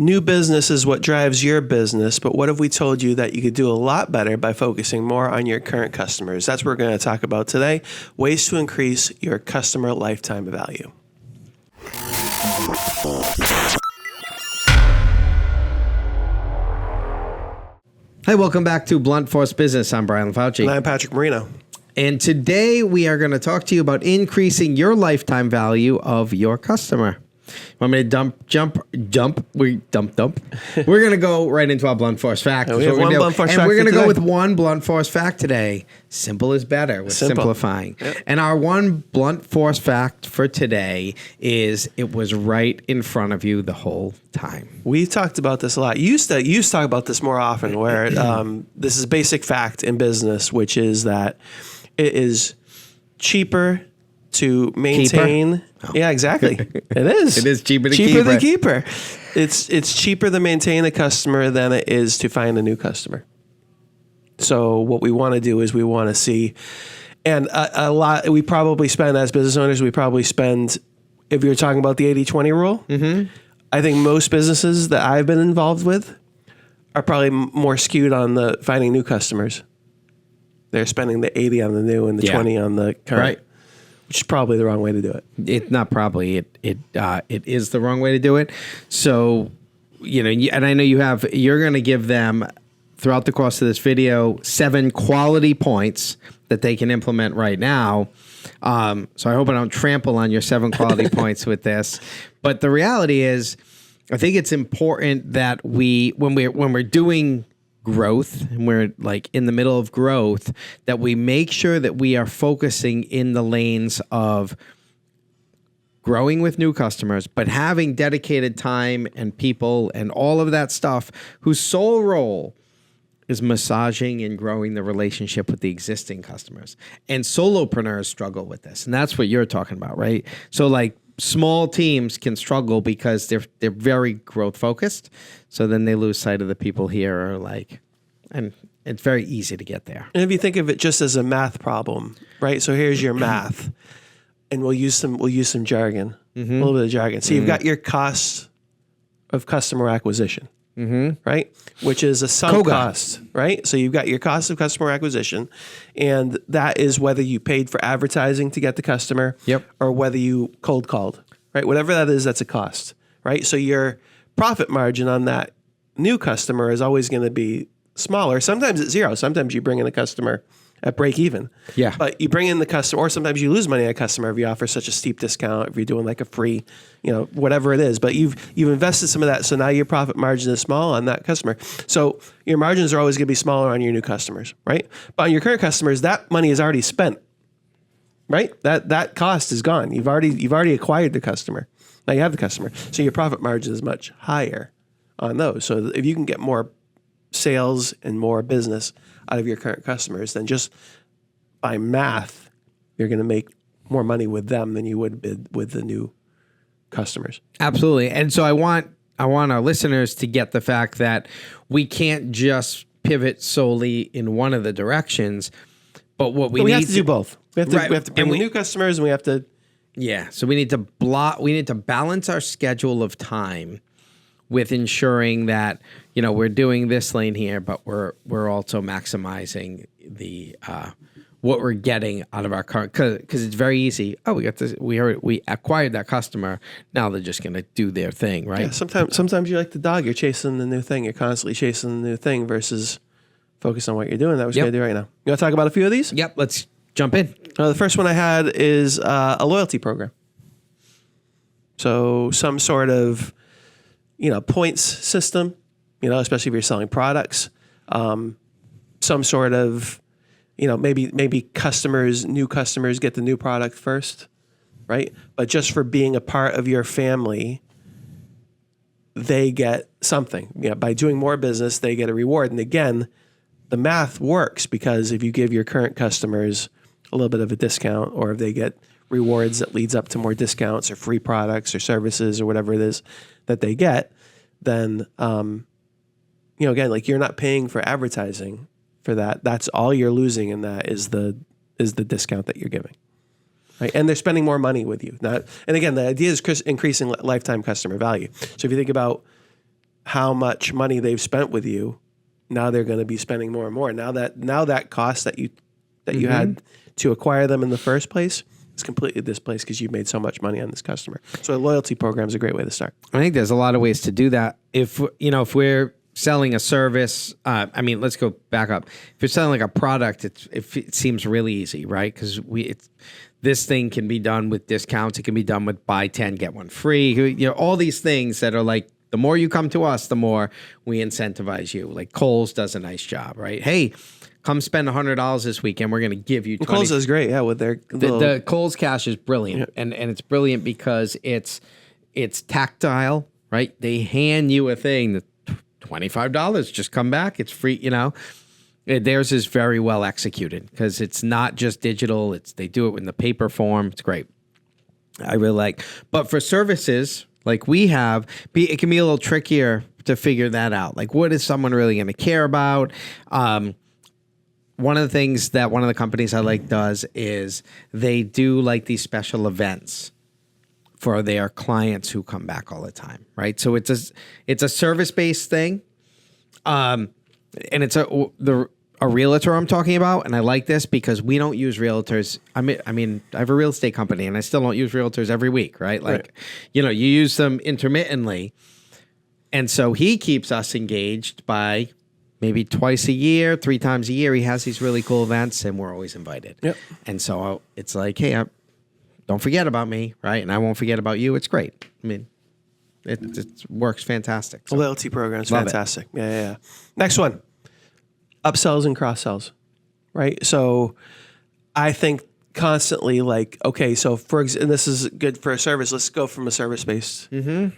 New business is what drives your business, but what if we told you that you could do a lot better by focusing more on your current customers? That's what we're going to talk about today, ways to increase your customer lifetime value. Hi, welcome back to Blunt Force Business. I'm Brian Fauci. And I'm Patrick Marino. And today we are going to talk to you about increasing your lifetime value of your customer. Want me to jump? We're going to go right into our Blunt Force fact. We have one Blunt Force fact. And we're going to today. go with one Blunt Force fact today. Simple is better. We're simplifying. Yep. And our one Blunt Force fact for today is it was right in front of you the whole time. We've talked about this a lot. You used to talk about this more often, where this is a basic fact in business, which is that it is cheaper to maintain. Oh. Yeah, exactly. It is. It is cheaper than keeper. It's cheaper to maintain a customer than it is to find a new customer. So what we want to do is we want to see, and a lot, we probably spend as business owners, if you're talking about the 80-20 rule, I think most businesses that I've been involved with are probably more skewed on the finding new customers. They're spending the 80 on the new and the 20 on the current. Right. Which is probably the wrong way to do it. It not probably. It is the wrong way to do it. So, and I know you're going to give them throughout the course of this video 7 quality points that they can implement right now. So I hope I don't trample on your 7 quality points with this. But the reality is, I think it's important that when we're doing growth and we're like in the middle of growth, that we make sure that we are focusing in the lanes of growing with new customers, but having dedicated time and people and all of that stuff whose sole role is massaging and growing the relationship with the existing customers. And solopreneurs struggle with this. And that's what you're talking about, right? So like small teams can struggle because they're very growth focused. So then they lose sight of the people here and it's very easy to get there. And if you think of it just as a math problem, right? So here's your math, and we'll use some jargon, a little bit of jargon. So you've got your cost of customer acquisition, right? Which is a sunk cost, right? So you've got your cost of customer acquisition, and that is whether you paid for advertising to get the customer, or whether you cold called, right? Whatever that is, that's a cost, right? So your profit margin on that new customer is always going to be smaller. Sometimes it's zero. Sometimes you bring in a customer at break even. Yeah. But you bring in the customer, or sometimes you lose money on a customer if you offer such a steep discount, if you're doing like a free, whatever it is. But you've invested some of that, so now your profit margin is small on that customer. So your margins are always going to be smaller on your new customers, right? But on your current customers, that money is already spent, right? That cost is gone. You've already acquired the customer. Now you have the customer, so your profit margin is much higher on those. So if you can get more sales and more business out of your current customers, then just by math, you're going to make more money with them than you would with the new customers. Absolutely. And so I want our listeners to get the fact that we can't just pivot solely in one of the directions, but we have to do both. We have to bring new customers, and we have to. Yeah. So we need to balance our schedule of time with ensuring that, we're doing this lane here, but we're also maximizing the what we're getting out of our current, because it's very easy. Oh, we got this. We acquired that customer. Now they're just going to do their thing, right? Yeah, sometimes you're like the dog. You're chasing the new thing. You're constantly chasing the new thing versus focus on what you're doing. That was going to do right now. You want to talk about a few of these? Yep. Let's jump in. The first one I had is a loyalty program. So some sort of points system, especially if you're selling products, some sort of, maybe new customers get the new product first, right? But just for being a part of your family, they get something. By doing more business, they get a reward. And again, the math works, because if you give your current customers a little bit of a discount, or if they get rewards that leads up to more discounts or free products or services or whatever it is that they get, then, again, like, you're not paying for advertising for that. That's all you're losing in that is the discount that you're giving. Right? And they're spending more money with you. And again, the idea is increasing lifetime customer value. So if you think about how much money they've spent with you, now they're going to be spending more and more. Now that cost that you had to acquire them in the first place is completely displaced because you've made so much money on this customer. So a loyalty program is a great way to start. I think there's a lot of ways to do that. If we're selling a service, let's go back up. If you're selling like a product, it seems really easy, right? Because this thing can be done with discounts. It can be done with buy 10, get one free. All these things that are like, the more you come to us, the more we incentivize you. Like Kohl's does a nice job, right? Hey, come spend $100 this weekend. We're going to give you 20. Kohl's is great, yeah. With their the Kohl's Cash is brilliant, and it's brilliant because it's tactile, right? They hand you a thing that $25. Just come back. It's free. Theirs is very well executed because it's not just digital. They do it in the paper form. It's great. I really like. But for services like we have, it can be a little trickier to figure that out. Like, what is someone really going to care about? One of the things that one of the companies I like does is they do like these special events for their clients who come back all the time, right? So it's a service-based thing, and it's a realtor I'm talking about, and I like this because we don't use realtors. I mean, I have a real estate company, and I still don't use realtors every week, right? Like, you use them intermittently, and so he keeps us engaged by maybe twice a year, 3 times a year. He has these really cool events, and we're always invited. Yep. And so it's like, hey, don't forget about me, right? And I won't forget about you. It's great. I mean, it works fantastic. So. Loyalty program is fantastic. Yeah. Next one. Upsells and cross-sells, right? So I think constantly like, okay, so and this is good for a service. Let's go from a service-based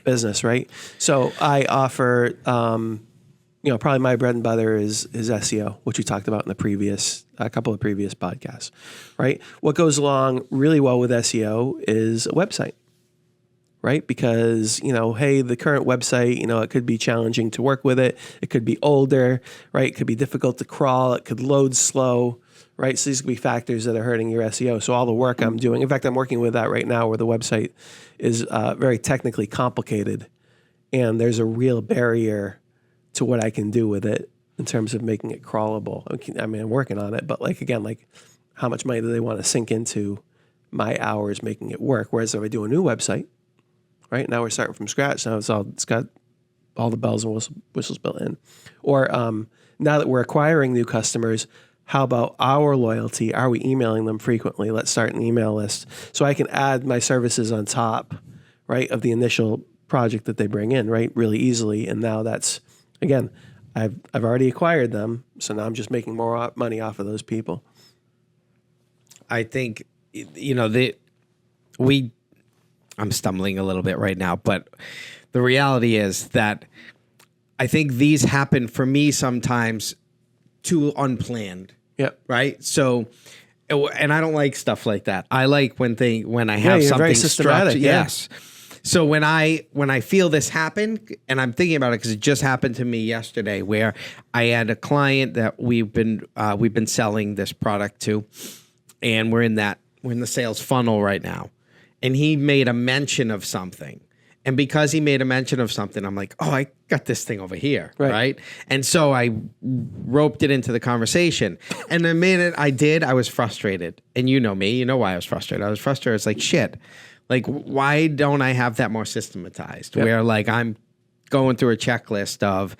business, right? So I offer, probably my bread and butter is SEO, which we talked about in a couple of previous podcasts, right? What goes along really well with SEO is a website. Right? Because, hey, the current website, it could be challenging to work with it. It could be older, right? It could be difficult to crawl. It could load slow, right? So these could be factors that are hurting your SEO. So all the work I'm doing, in fact, I'm working with that right now where the website is very technically complicated and there's a real barrier to what I can do with it in terms of making it crawlable. I'm working on it, but how much money do they want to sink into my hours making it work? Whereas if I do a new website, right now we're starting from scratch. Now it's got all the bells and whistles built in. Or now that we're acquiring new customers, how about our loyalty? Are we emailing them frequently? Let's start an email list so I can add my services on top, right, of the initial project that they bring in, right, really easily. And now that's, again, I've already acquired them, so now I'm just making more money off of those people. I think I'm stumbling a little bit right now, but the reality is that I think these happen for me sometimes too unplanned. Yep. Right. So, and I don't like stuff like that. I like when I have something very systematic. Yes. So when I feel this happen, and I'm thinking about it because it just happened to me yesterday, where I had a client that we've been selling this product to, and we're in the sales funnel right now. And he made a mention of something. And because he made a mention of something, I'm like, oh, I got this thing over here, right? And so I roped it into the conversation. And the minute I did, I was frustrated. And you know me, you know why I was frustrated. I was frustrated. It's like, shit, like, why don't I have that more systematized? Yep. Where like I'm going through a checklist of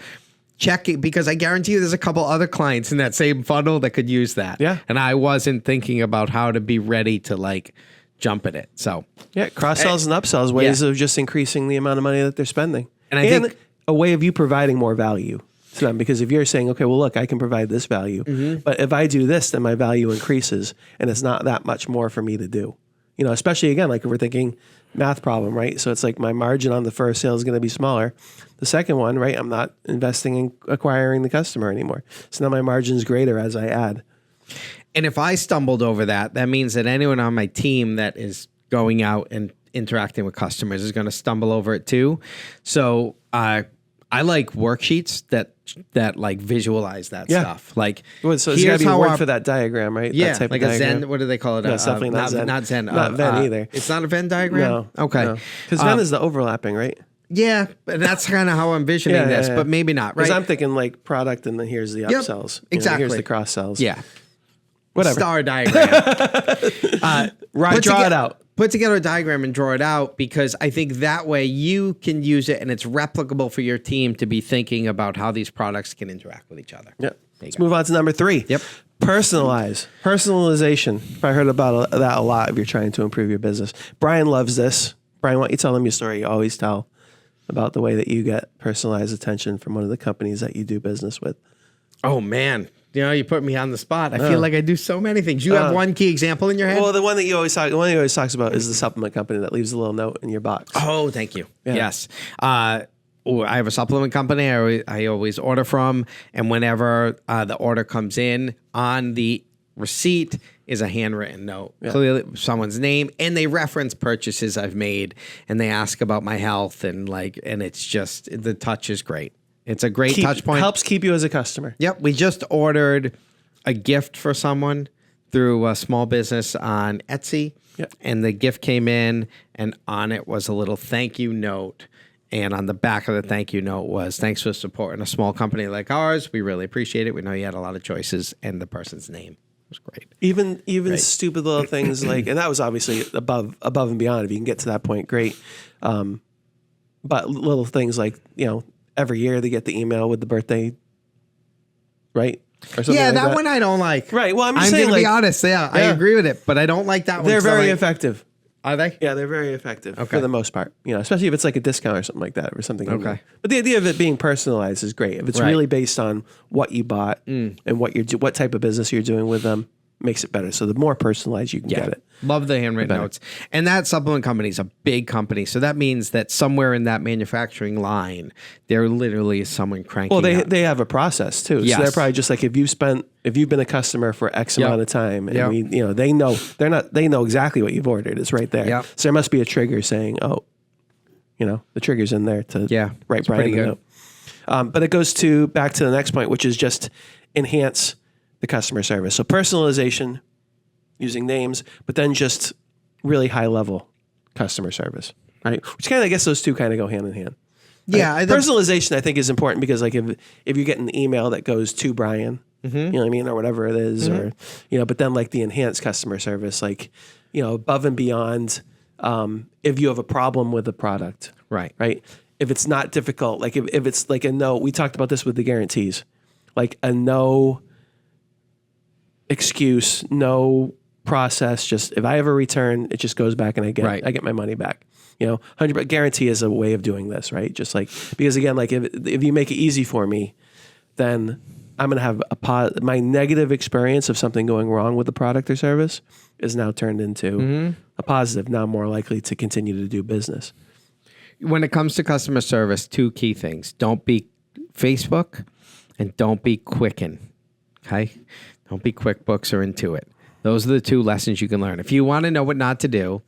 checking, because I guarantee you there's a couple other clients in that same funnel that could use that. Yeah. And I wasn't thinking about how to be ready to like jump at it. So cross-sells and upsells, ways of just increasing the amount of money that they're spending. And I think a way of you providing more value to them, because if you're saying, okay, well, look, I can provide this value, but if I do this, then my value increases and it's not that much more for me to do. Especially again, like if we're thinking math problem, right? So it's like my margin on the first sale is going to be smaller. The second one, right? I'm not investing in acquiring the customer anymore. So now my margin is greater as I add. And if I stumbled over that, that means that anyone on my team that is going out and interacting with customers is going to stumble over it too. So I like worksheets that like visualize that stuff. Like, so there's got to be a word for that diagram, right? Yeah, that type like of a diagram. Zen. What do they call it? No, it's definitely not Zen. Not Zen. Not Venn either. It's not a Venn diagram? No. Okay. Because Venn is the overlapping, right? Yeah, but that's kind of how I'm envisioning this, but maybe not, right? Because I'm thinking like product, and then here's the upsells. Exactly. Here's the cross sells. Yeah. Whatever. Star diagram. Draw it out. Put together a diagram and draw it out, because I think that way you can use it and it's replicable for your team to be thinking about how these products can interact with each other. Yep. Let's move on to number 3. Yep. Personalization. I heard about that a lot if you're trying to improve your business. Brian loves this. Brian, why don't you tell him your story you always tell about the way that you get personalized attention from one of the companies that you do business with? Oh, man. You put me on the spot. I feel like I do so many things. You have one key example in your head? Well, the one he always talks about is the supplement company that leaves a little note in your box. Oh, thank you. Yeah. Yes. I have a supplement company I always order from, and whenever the order comes in, on the receipt is a handwritten note, clearly someone's name, and they reference purchases I've made, and they ask about my health, and it's just, the touch is great. It's a great touch point. Helps keep you as a customer. Yep. We just ordered a gift for someone through a small business on Etsy. Yep. And the gift came in, and on it was a little thank you note. And on the back of the thank you note was, thanks for supporting a small company like ours. We really appreciate it. We know you had a lot of choices, and the person's name was great. Even stupid little things like, and that was obviously above and beyond. If you can get to that point, great. But little things like, every year they get the email with the birthday, right? Or something like that one I don't like. Right. Well, I'm going saying, to be honest. Yeah, I agree with it, but I don't like that one. They're very effective. Are they? Yeah, they're very effective for the most part. Especially if it's like a discount or something like that, or something. Okay. But the idea of it being personalized is great. If it's really based on what you bought and what type of business you're doing with them, makes it better. So the more personalized you can get it. Love the handwritten notes. And that supplement company is a big company. So that means that somewhere in that manufacturing line, there literally is someone cranking out. They have a process too. Yes. So they're probably just like, if you've been a customer for X amount of time, and they know exactly what you've ordered. It's right there. Yep. So there must be a trigger saying, the trigger's in there to write Brian a note. But it goes back to the next point, which is just enhance the customer service. So personalization, using names, but then just really high level customer service, right? Which I guess those two kind of go hand in hand. Right? Yeah. Personalization, I think, is important, because like if you get an email that goes to Brian, you know what I mean, or whatever it is, or, but then like the enhanced customer service, like, above and beyond, if you have a problem with the product, Right. If it's not difficult, like if it's like a no, we talked about this with the guarantees, like a no excuse, no process. Just if I have a return, it just goes back and I get my money back. 100% guarantee is a way of doing this, right? Just like, because again, like if you make it easy for me, then I'm going to have my negative experience of something going wrong with the product or service is now turned into a positive. Now I'm more likely to continue to do business. When it comes to customer service, 2 key things. Don't be Facebook and don't be Quicken. Okay? Don't be QuickBooks or Intuit. Those are the 2 lessons you can learn. If you want to know what not to do,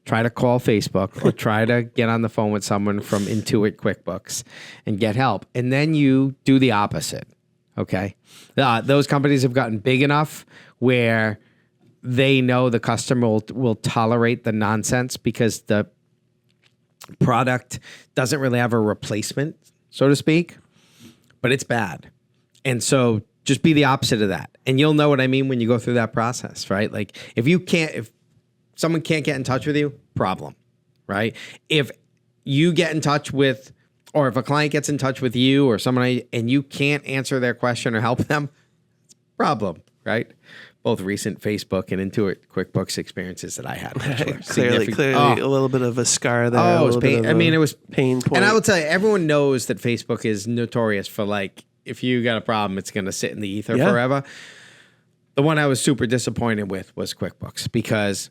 try to call Facebook or try to get on the phone with someone from Intuit QuickBooks and get help. And then you do the opposite. Okay? Those companies have gotten big enough where they know the customer will tolerate the nonsense, because the product doesn't really have a replacement, so to speak, but it's bad. And so just be the opposite of that. And you'll know what I mean when you go through that process, right? Like if someone can't get in touch with you, problem, right? If you get in touch with, or if a client gets in touch with you or someone and you can't answer their question or help them, it's a problem, right? Both recent Facebook and Intuit QuickBooks experiences that I had. Clearly a little bit of a scar there. Oh, it was pain. It was pain point. And I will tell you, everyone knows that Facebook is notorious for, like, if you got a problem, it's going to sit in the ether forever. The one I was super disappointed with was QuickBooks, because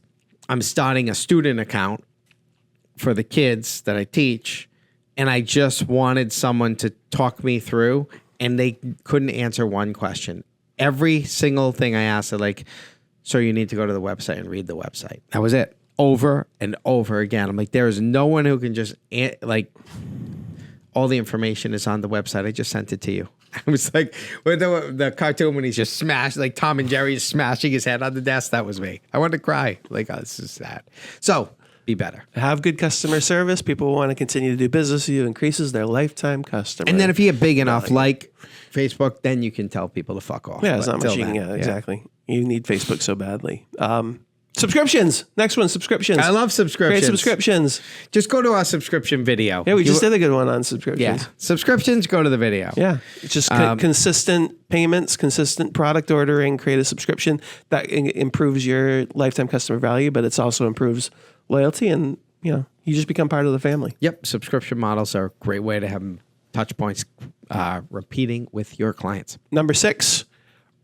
I'm starting a student account for the kids that I teach, and I just wanted someone to talk me through, and they couldn't answer one question. Every single thing I asked, they're like, so you need to go to the website and read the website. That was it. Over and over again. I'm like, there is no one who can just, all the information is on the website. I just sent it to you. I was like, with the cartoon when he's just smashed, like Tom and Jerry is smashing his head on the desk. That was me. I wanted to cry. Like, oh, this is sad. So be better. Have good customer service. People will want to continue to do business with you. Increases their lifetime customer. And then if you get big enough, like Facebook, then you can tell people to fuck off. Yeah, it's But not much until you can then, get. Exactly. You need Facebook so badly. Subscriptions. Next one, subscriptions. I love subscriptions. Great subscriptions. Just go to our subscription video. Yeah, we just did a good one on subscriptions. Yeah, subscriptions, go to the video. Yeah. It's just consistent payments, consistent product ordering, create a subscription that improves your lifetime customer value, but it also improves loyalty and, you just become part of the family. Yep, subscription models are a great way to have touch points repeating with your clients. Number 6,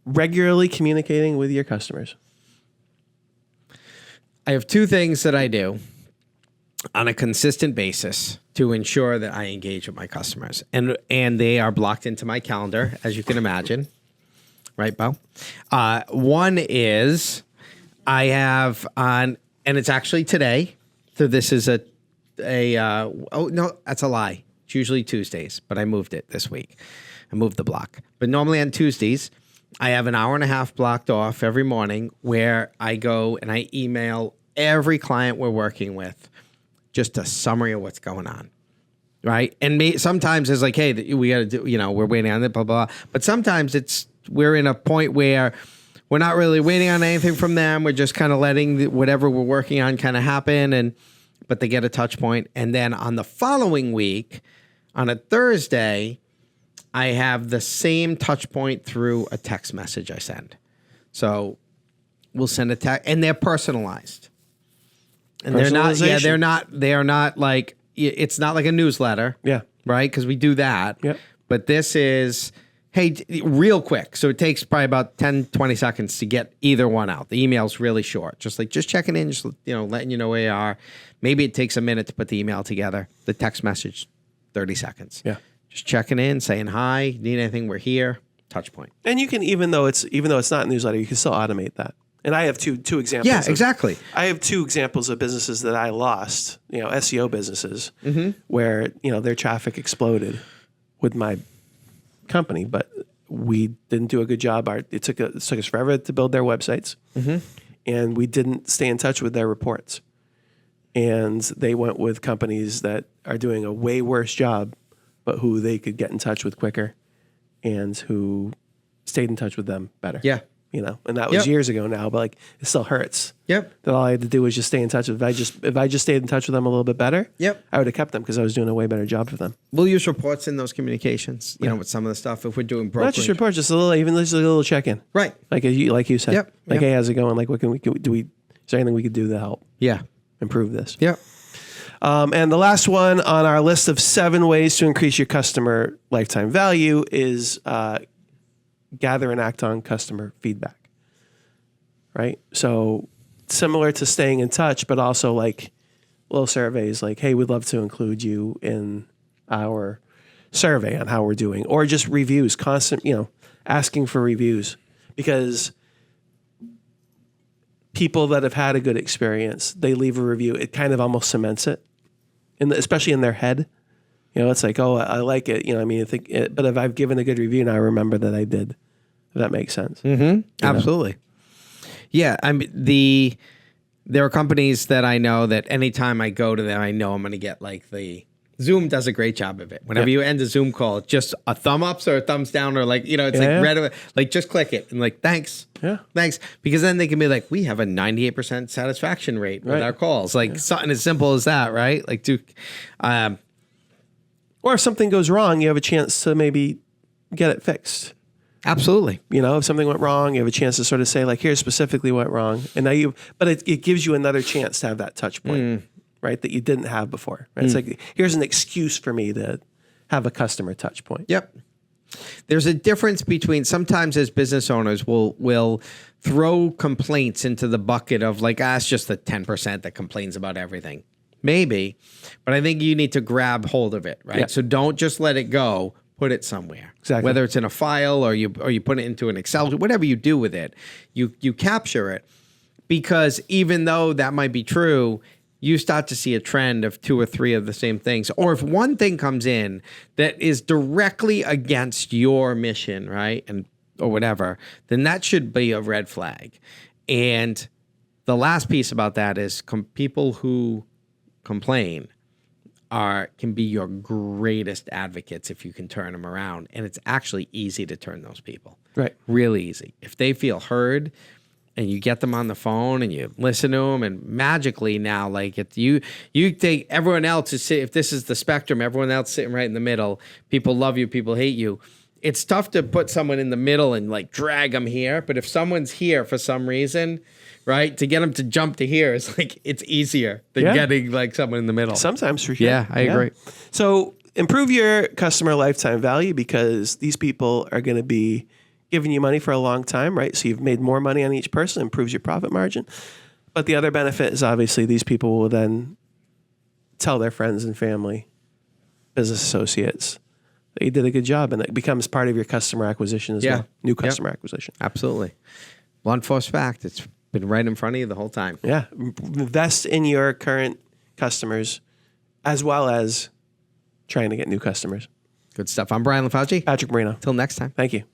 regularly communicating with your customers. I have 2 things that I do on a consistent basis to ensure that I engage with my customers. And they are blocked into my calendar, as you can imagine. Right, Bo? One is I have on, and it's actually today. So this is oh, no, that's a lie. It's usually Tuesdays, but I moved it this week. I moved the block. But normally on Tuesdays, I have an hour and a half blocked off every morning where I go and I email every client we're working with just a summary of what's going on, right? And sometimes it's like, hey, we got to do, we're waiting on it, blah, blah, blah. But sometimes we're in a point where we're not really waiting on anything from them. We're just kind of letting whatever we're working on kind of happen, but they get a touch point. And then on the following week, on a Thursday, I have the same touch point through a text message I send. So we'll send a text, and they're personalized. And they are not like, it's not like a newsletter. Yeah. Right? Because we do that. Yep. But this is, hey, real quick. So it takes probably about 10, 20 seconds to get either one out. The email's really short. Just checking in, just, letting you know where you are. Maybe it takes a minute to put the email together. The text message, 30 seconds. Yeah. Just checking in, saying hi, need anything, we're here, touch point. And you can, even though it's not a newsletter, you can still automate that. And I have two examples. Yeah, exactly. I have 2 examples of businesses that I lost, SEO businesses, where, their traffic exploded with my company, but we didn't do a good job. It took us forever to build their websites, and we didn't stay in touch with their reports. And they went with companies that are doing a way worse job, but who they could get in touch with quicker and who stayed in touch with them better. Yeah. And that was years ago now, but it still hurts. Yep. That all I had to do was just stay in touch with. If I just stayed in touch with them a little bit better, Yep. I would have kept them because I was doing a way better job for them. We'll use reports in those communications, with some of the stuff if we're doing brokerage. Not just reports, just a little check-in. Right. Like you said. Yep. Hey, how's it going? Like, what can we do? Is there anything we could do to help Yeah. improve this? Yep. And the last one on our list of 7 ways to increase your customer lifetime value is gather and act on customer feedback. Right? So similar to staying in touch, but also like little surveys like, hey, we'd love to include you in our survey on how we're doing, or just reviews, constant, asking for reviews, because people that have had a good experience, they leave a review. It kind of almost cements it, especially in their head. It's like, oh, I like it. I think it, but if I've given a good review, now I remember that I did. If that makes sense. Absolutely. Yeah, there are companies that I know that anytime I go to them, I know I'm going to get the Zoom does a great job of it. Whenever you end a Zoom call, just a thumb ups or a thumbs down, or it's red, just click it and thanks. Yeah. Thanks. Because then they can be like, we have a 98% satisfaction rate with our calls. Something as simple as that, right? Or if something goes wrong, you have a chance to maybe get it fixed. Absolutely. If something went wrong, you have a chance to sort of say here's specifically what went wrong. And now but it gives you another chance to have that touch point, right? That you didn't have before. Right? It's like, here's an excuse for me to have a customer touch point. Yep. There's a difference between, sometimes as business owners will throw complaints into the bucket of it's just the 10% that complains about everything. Maybe, but I think you need to grab hold of it, right? Yeah. So don't just let it go. Put it somewhere. Exactly. Whether it's in a file or you put it into an Excel, whatever you do with it, you capture it, because even though that might be true, you start to see a trend of 2 or 3 of the same things. Or if one thing comes in that is directly against your mission, right, or whatever, then that should be a red flag. And The last piece about that is people who complain can be your greatest advocates if you can turn them around. And it's actually easy to turn those people. Right. Really easy. If they feel heard and you get them on the phone and you listen to them, and magically now, like if you take everyone else if this is the spectrum, everyone else sitting right in the middle, people love you, people hate you. It's tough to put someone in the middle and like drag them here. But if someone's here for some reason, right, to get them to jump to here is like, it's easier than getting like someone in the middle. Sometimes for sure. Yeah, I agree. So improve your customer lifetime value, because these people are going to be giving you money for a long time, right? So you've made more money on each person, improves your profit margin. But the other benefit is obviously these people will then tell their friends and family, business associates, that you did a good job, and it becomes part of your customer acquisition as well. New customer acquisition. Absolutely. Blunt force fact. It's been right in front of you the whole time. Yeah. Invest in your current customers as well as trying to get new customers. Good stuff. I'm Brian LaFauci. Patrick Marino. Till next time. Thank you.